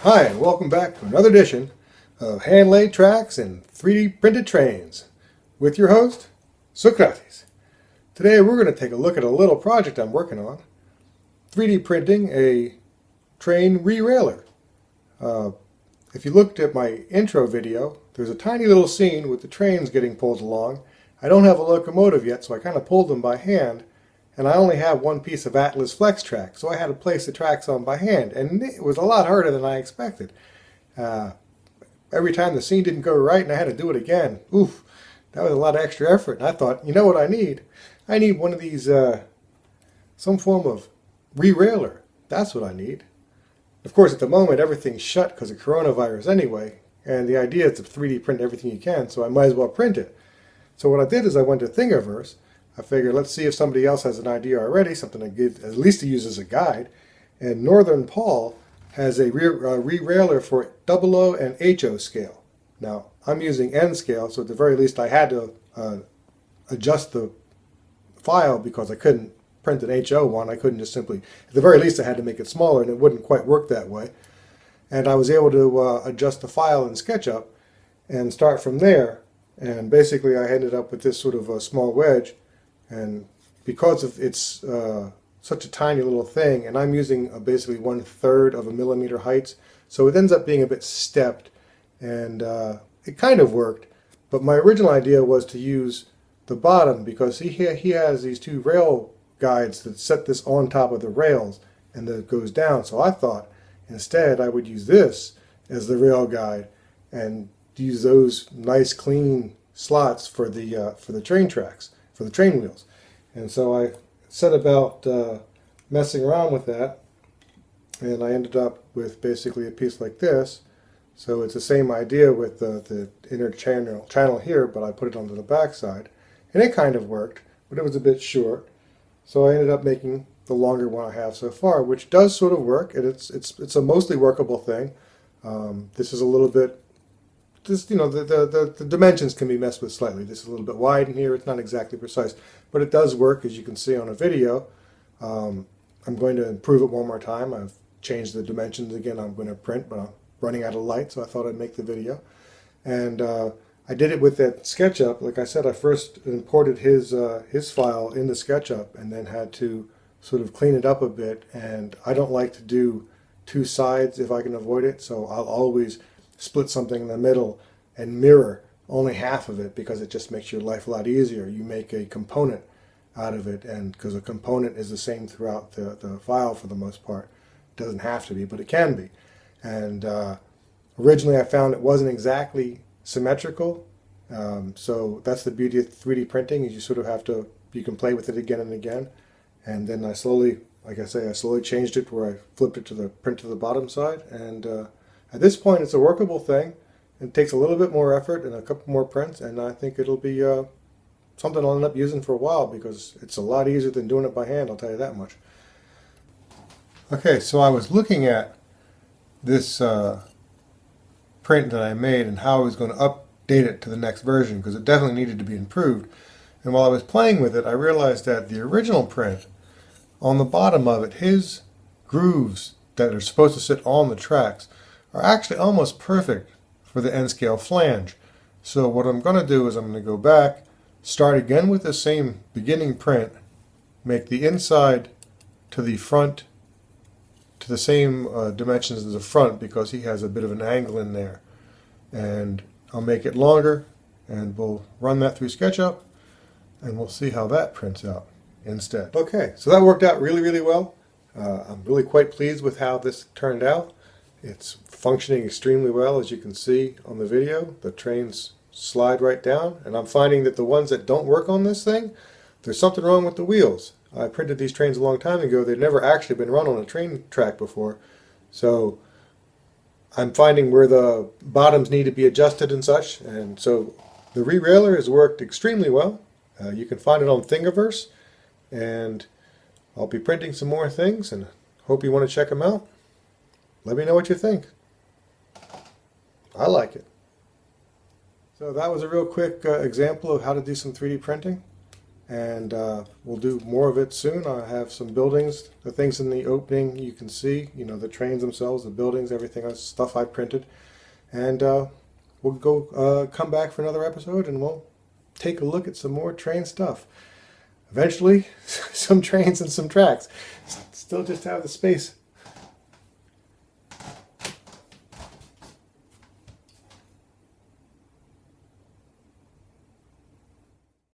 Hi, and welcome back to another edition of hand-laid tracks and 3D printed trains with your host, Socrates. Today we're going to take a look at a little project I'm working on, 3D printing a train re-railer. If you looked at my intro video, there's a tiny little scene with the trains getting pulled along. I don't have a locomotive yet, so I kind of pulled them by hand, and I only have one piece of Atlas Flex track, so I had to place the tracks on by hand, and it was a lot harder than I expected. Every time the scene didn't go right and I had to do it again, oof, that was a lot of extra effort. And I thought, you know what I need? I need one of these, some form of re-railer. That's what I need. Of course, at the moment, everything's shut because of coronavirus anyway, and the idea is to 3D print everything you can, so I might as well print it. So what I did is I went to Thingiverse. I figured, let's see if somebody else has an idea already, something to give, at least to use as a guide. And Northern Paul has a re-railer for 00 and HO scale. Now, I'm using N scale, so at the very least I had to adjust the file because I couldn't print an HO one. I couldn't just simply, at the very least I had to make it smaller, and it wouldn't quite work that way. And I was able to adjust the file in SketchUp and start from there. And basically I ended up with this sort of a small wedge. And because it's such a tiny little thing, and I'm using basically 1/3 of a millimeter heights, so it ends up being a bit stepped, and it kind of worked. But my original idea was to use the bottom because he has these two rail guides that set this on top of the rails, and then it goes down. So I thought instead I would use this as the rail guide and use those nice clean slots for the train tracks, for the train wheels. And so I set about messing around with that, and I ended up with basically a piece like this. So it's the same idea with the inner channel here, but I put it onto the back side, and it kind of worked, but it was a bit short. So I ended up making the longer one I have so far, which does sort of work, and it's a mostly workable thing. This is a little bit, the dimensions can be messed with slightly. This is a little bit wide in here. It's not exactly precise, but it does work, as you can see on a video. I'm going to improve it one more time. I've changed the dimensions again. I'm going to print, but I'm running out of light, so I thought I'd make the video. And I did it with that SketchUp. Like I said, I first imported his file into SketchUp and then had to sort of clean it up a bit. And I don't like to do two sides if I can avoid it, so I'll always split something in the middle and mirror only half of it because it just makes your life a lot easier. You make a component out of it, and because a component is the same throughout the file for the most part. It doesn't have to be, but it can be. And originally I found it wasn't exactly symmetrical, so that's the beauty of 3D printing, is you sort of have to, you can play with it again and again. And then I slowly, like I say, I slowly changed it where I flipped it to the print to the bottom side, and at this point it's a workable thing. It takes a little bit more effort and a couple more prints, and I think it'll be something I'll end up using for a while because it's a lot easier than doing it by hand, I'll tell you that much. Okay, so I was looking at this print that I made and how I was going to update it to the next version because it definitely needed to be improved. And while I was playing with it, I realized that the original print, on the bottom of it, his grooves that are supposed to sit on the tracks are actually almost perfect for the N-scale flange. So what I'm going to do is I'm going to go back, start again with the same beginning print, make the inside to the front to the same dimensions as the front because he has a bit of an angle in there. And I'll make it longer, and we'll run that through SketchUp, and we'll see how that prints out instead. Okay, so that worked out really, really well. I'm really quite pleased with how this turned out. It's functioning extremely well, as you can see on the video. The trains slide right down, and I'm finding that the ones that don't work on this thing, there's something wrong with the wheels. I printed these trains a long time ago. They've never actually been run on a train track before, so I'm finding where the bottoms need to be adjusted and such, and so the re-railer has worked extremely well. You can find it on Thingiverse, and I'll be printing some more things, and hope you want to check them out. Let me know what you think. I like it. So that was a real quick example of how to do some 3D printing. and we'll do more of it soon. I have some buildings, the things in the opening you can see, you know, the trains themselves, the buildings, everything else, stuff I printed. And we'll go come back for another episode, and we'll take a look at some more train stuff. Eventually, some trains and some tracks. Still just have the space